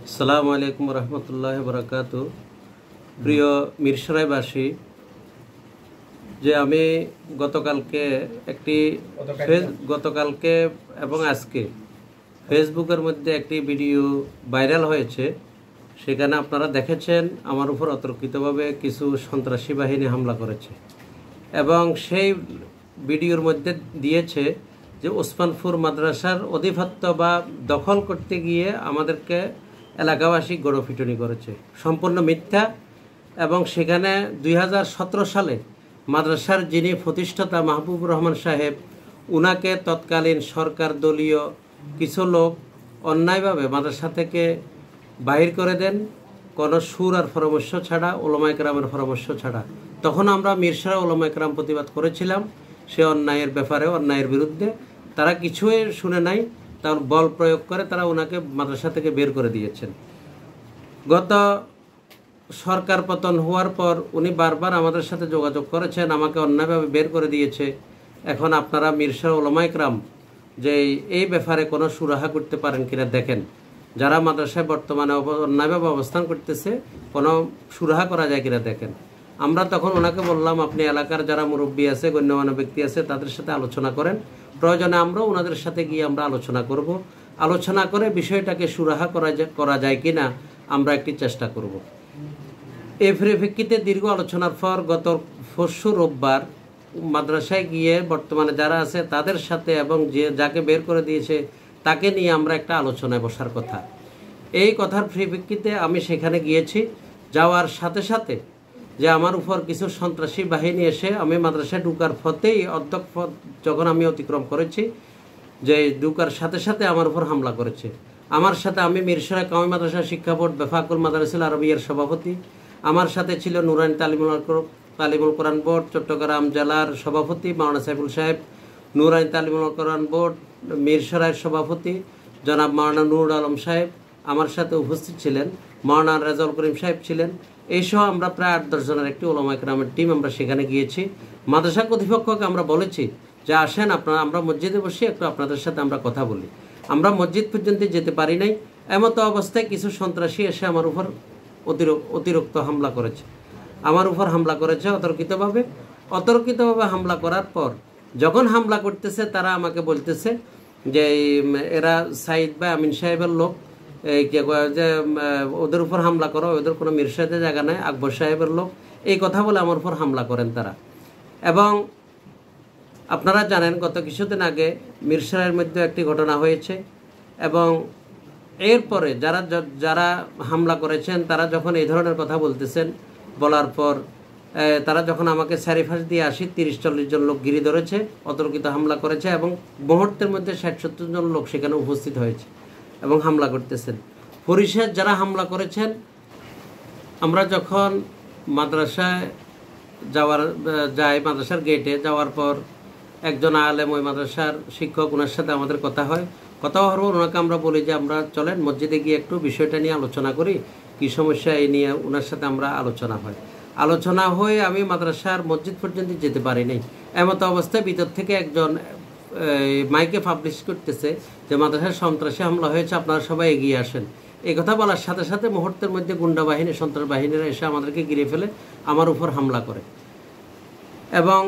আসসালামু আলাইকুম রহমতুল্লাহি বারাকাতু। প্রিয় মিরসরাইবাসী, যে আমি গতকালকে এবং আজকে ফেসবুকের মধ্যে একটি ভিডিও ভাইরাল হয়েছে। সেখানে আপনারা দেখেছেন আমার উপর অতর্কিতভাবে কিছু সন্ত্রাসী বাহিনী হামলা করেছে এবং সেই ভিডিওর মধ্যে দিয়েছে যে ওসমানপুর মাদ্রাসার অধিপত্য বা দখল করতে গিয়ে আমাদেরকে এলাকাবাসী গণপিটুনি করেছে। সম্পূর্ণ মিথ্যা। এবং সেখানে 2017 সালে মাদ্রাসার যিনি প্রতিষ্ঠাতা মাহবুবুর রহমান সাহেব, উনাকে তৎকালীন সরকার দলীয় কিছু লোক অন্যায়ভাবে মাদ্রাসা থেকে বাহির করে দেন, কোনো সুর আর পরামর্শ ছাড়া, ওলামা একরামের পরামর্শ ছাড়া। তখন আমরা মিরসরাই ওলামা একরাম প্রতিবাদ করেছিলাম সে অন্যায়ের ব্যাপারে, অন্যায়ের বিরুদ্ধে। তারা কিছুই শুনে নাই, তার বল প্রয়োগ করে তারা ওনাকে মাদ্রাসা থেকে বের করে দিয়েছেন। গত সরকার পতন হওয়ার পর উনি বারবার আমাদের সাথে যোগাযোগ করেছেন, আমাকে অন্যায়ভাবে বের করে দিয়েছে। এখন আপনারা মিরসরাই ওলামা একরাম যে এই ব্যাপারে কোনো সুরাহা করতে পারেন কিনা দেখেন। যারা মাদ্রাসায় বর্তমানে অন্যায়ভাবে অবস্থান করতেছে কোনো সুরাহা করা যায় কিনা দেখেন। আমরা তখন ওনাকে বললাম, আপনি এলাকার যারা মুরব্বী আছে, গণ্যমান্য ব্যক্তি আছে, তাদের সাথে আলোচনা করেন। প্রয়োজনে আমরাও ওনাদের সাথে গিয়ে আমরা আলোচনা করব। আলোচনা করে বিষয়টাকে সুরাহা করা যায় কিনা আমরা একটি চেষ্টা করব। এই পরিপ্রেক্ষিতে দীর্ঘ আলোচনার পর গত পরশু রোববার মাদ্রাসায় গিয়ে বর্তমানে যারা আছে তাদের সাথে এবং যাকে বের করে দিয়েছে তাকে নিয়ে আমরা একটা আলোচনায় বসার কথা। এই কথার পরিপ্রেক্ষিতে আমি সেখানে গিয়েছি। যাওয়ার সাথে সাথে যে আমার উপর কিছু সন্ত্রাসী বাহিনী এসে, আমি মাদ্রাসায় ঢুকার পথেই অধ্যক্ষ যখন আমি অতিক্রম করেছি, যে ঢুকার সাথে সাথে আমার উপর হামলা করেছে। আমার সাথে, আমি মিরসরাই কাওমি মাদ্রাসা শিক্ষা বোর্ড বেফাকুল মাদারিসুল আরবিয়ার সভাপতি, আমার সাথে ছিল নুরানি তালিমুল কোরআন বোর্ড চট্টগ্রাম জেলার সভাপতি মাওলানা সাইফুল সাহেব, নুরানি তালিমুল কোরআন বোর্ড মিরসরাইয়ের সভাপতি জনাব মাওলানা নুরুল আলম সাহেব, আমার সাথে উপস্থিত ছিলেন মাওলানা রেজাউল করিম সাহেব ছিলেন। এইসহ আমরা প্রায় 8-10 জনের একটি ওলামা একরামের টিম আমরা সেখানে গিয়েছি। মাদ্রাসা কর্তৃপক্ষকে আমরা বলেছি যে আসেন আপনারা, আমরা মসজিদে বসে একটু আপনাদের সাথে আমরা কথা বলি। আমরা মসজিদ পর্যন্ত যেতে পারি নাই। এমতো অবস্থায় কিছু সন্ত্রাসী এসে আমার উপর অতিরিক্ত হামলা করেছে, অতর্কিতভাবে হামলা করার পর যখন হামলা করতেছে তারা আমাকে বলতেছে যে এরা সাইদ বা আমিন সাহেবের লোক, যে ওদের উপর হামলা করো, ওদের কোনো মিরসরাইতে জায়গা নাই, আকবর সাহেবের লোক, এই কথা বলে আমার উপর হামলা করেন তারা। এবং আপনারা জানেন গত কিছুদিন আগে মিরসরাইয়ের মধ্যে একটি ঘটনা হয়েছে। এবং এরপরে যারা হামলা করেছেন তারা যখন এই ধরনের কথা বলতেছেন, বলার পর তারা যখন আমাকে সারিফাস দিয়ে 30-40 জন লোক ঘিরে ধরেছে, অতর্কিত হামলা করেছে এবং মুহূর্তের মধ্যে 60-70 জন লোক সেখানে উপস্থিত হয়েছে এবং হামলা করতেছেন। পরিশেষ যারা হামলা করেছেন, আমরা যখন মাদ্রাসায় যাই, মাদ্রাসার গেটে যাওয়ার পর একজন আলেম, ওই মাদ্রাসার শিক্ষক, ওনার সাথে আমাদের কথা হওয়ার পর ওনাকে আমরা বলি যে আমরা চলেন মসজিদে গিয়ে একটু বিষয়টা নিয়ে আলোচনা করি, কী সমস্যা এই নিয়ে ওনার সাথে আমরা আলোচনা হয়ে আমি মাদ্রাসার মসজিদ পর্যন্ত যেতে পারি নাই। এমতো অবস্থায় ভিতর থেকে একজন মাইকে পাবলিশ করতেছে যে মাদ্রাসার সন্ত্রাসী হামলা হয়েছে, আপনারা সবাই এগিয়ে আসেন। এই কথা বলার সাথে সাথে মুহূর্তের মধ্যে গুন্ডা বাহিনী, সন্ত্রাস বাহিনীরা এসে আমাদেরকে ঘিরে ফেলে আমার উপর হামলা করে। এবং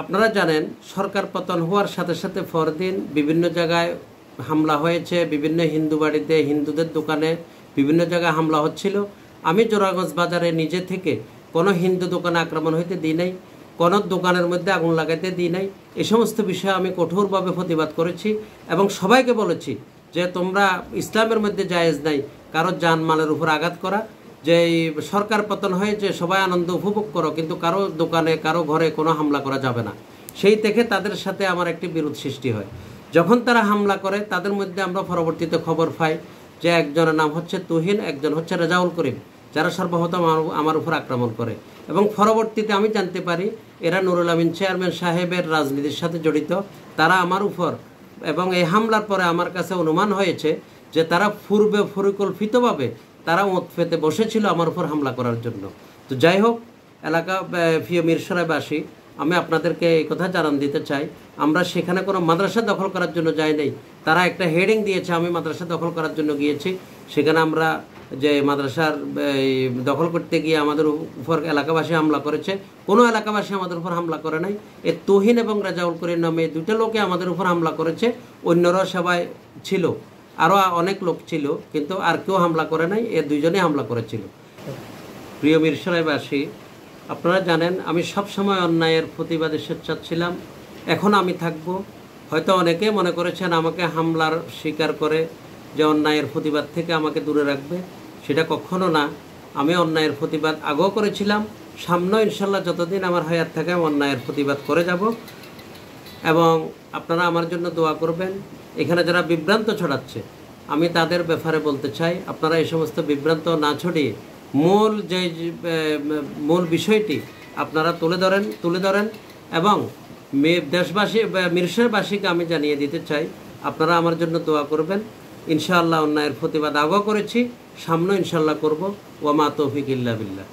আপনারা জানেন সরকার পতন হওয়ার সাথে সাথে পরদিন বিভিন্ন জায়গায় হামলা হয়েছে, বিভিন্ন হিন্দু বাড়িতে, হিন্দুদের দোকানে, বিভিন্ন জায়গায় হামলা হচ্ছিল। আমি জোড়াগঞ্জ বাজারে নিজে থেকে কোনো হিন্দু দোকানে আক্রমণ হইতে দিই নাই, কোনো দোকানের মধ্যে আগুন লাগাইতে দিই নাই। এই সমস্ত বিষয়ে আমি কঠোরভাবে প্রতিবাদ করেছি এবং সবাইকে বলেছি যে তোমরা, ইসলামের মধ্যে জায়েজ নাই কারো জানমালের উপর আঘাত করা। যে সরকার পতন হয়েছে সবাই আনন্দ উপভোগ করো, কিন্তু কারো দোকানে, কারো ঘরে কোনো হামলা করা যাবে না। সেই থেকে তাদের সাথে আমার একটি বিরোধ সৃষ্টি হয়। যখন তারা হামলা করে তাদের মধ্যে আমরা পরবর্তীতে খবর পাই যে একজনের নাম হচ্ছে তুহিন, একজন হচ্ছে রেজাউল করিম, যারা সর্বপ্রথম আমার উপর আক্রমণ করে। এবং পরবর্তীতে আমি জানতে পারি এরা নুরুল আমিন চেয়ারম্যান সাহেবের রাজনীতির সাথে জড়িত। তারা আমার উপর, এবং এই হামলার পরে আমার কাছে অনুমান হয়েছে যে তারা পূর্বে পরিকল্পিতভাবে তারা ওঁত পেতে বসেছিল আমার উপর হামলা করার জন্য। তো যাই হোক, এলাকা প্রিয় মিরসরাইবাসী, আমি আপনাদেরকে এই কথা জানান দিতে চাই, আমরা সেখানে কোনো মাদ্রাসা দখল করার জন্য যাই নাই, তারা একটা হেডিং দিয়েছে, আমি মাদ্রাসা দখল করার জন্য গিয়েছি, সেখানে আমরা যে মাদ্রাসার দখল করতে গিয়ে আমাদের উপর এলাকাবাসী হামলা করেছে। কোনো এলাকাবাসী আমাদের উপর হামলা করে নাই। এ তুহিন এবং রেজাউল করিম নামে দুইটা লোকে আমাদের উপর হামলা করেছে, অন্যরা সবাই ছিল, আরও অনেক লোক ছিল, কিন্তু আর কেউ হামলা করে নাই, এ দুইজনেই হামলা করেছিল। প্রিয় মিরসরাইবাসী, আপনারা জানেন আমি সবসময় অন্যায়ের প্রতিবাদে সোচ্চার ছিলাম, এখন আমি থাকব। হয়তো অনেকে মনে করেছেন আমাকে হামলার শিকার করে যে অন্যায়ের প্রতিবাদ থেকে আমাকে দূরে রাখবে, সেটা কখনো না। আমি অন্যায়ের প্রতিবাদ আগেও করেছিলাম, সামনেও ইনশাল্লাহ যতদিন আমার হায়াত থাকে আমি অন্যায়ের প্রতিবাদ করে যাব। এবং আপনারা আমার জন্য দোয়া করবেন। এখানে যারা বিভ্রান্ত ছড়াচ্ছে, আমি তাদের ব্যাপারে বলতে চাই, আপনারা এই সমস্ত বিভ্রান্ত না ছড়িয়ে মূল বিষয়টি আপনারা তুলে ধরেন এবং দেশবাসী মিরসরাইবাসীকে আমি জানিয়ে দিতে চাই, আপনারা আমার জন্য দোয়া করবেন। ইনশাআল্লাহ অন্যায়ের প্রতিবাদ আগেও করেছি, সামনেও ইনশাআল্লাহ করব। ওয়া মা তৌফিক ইল্লা বিল্লাহ।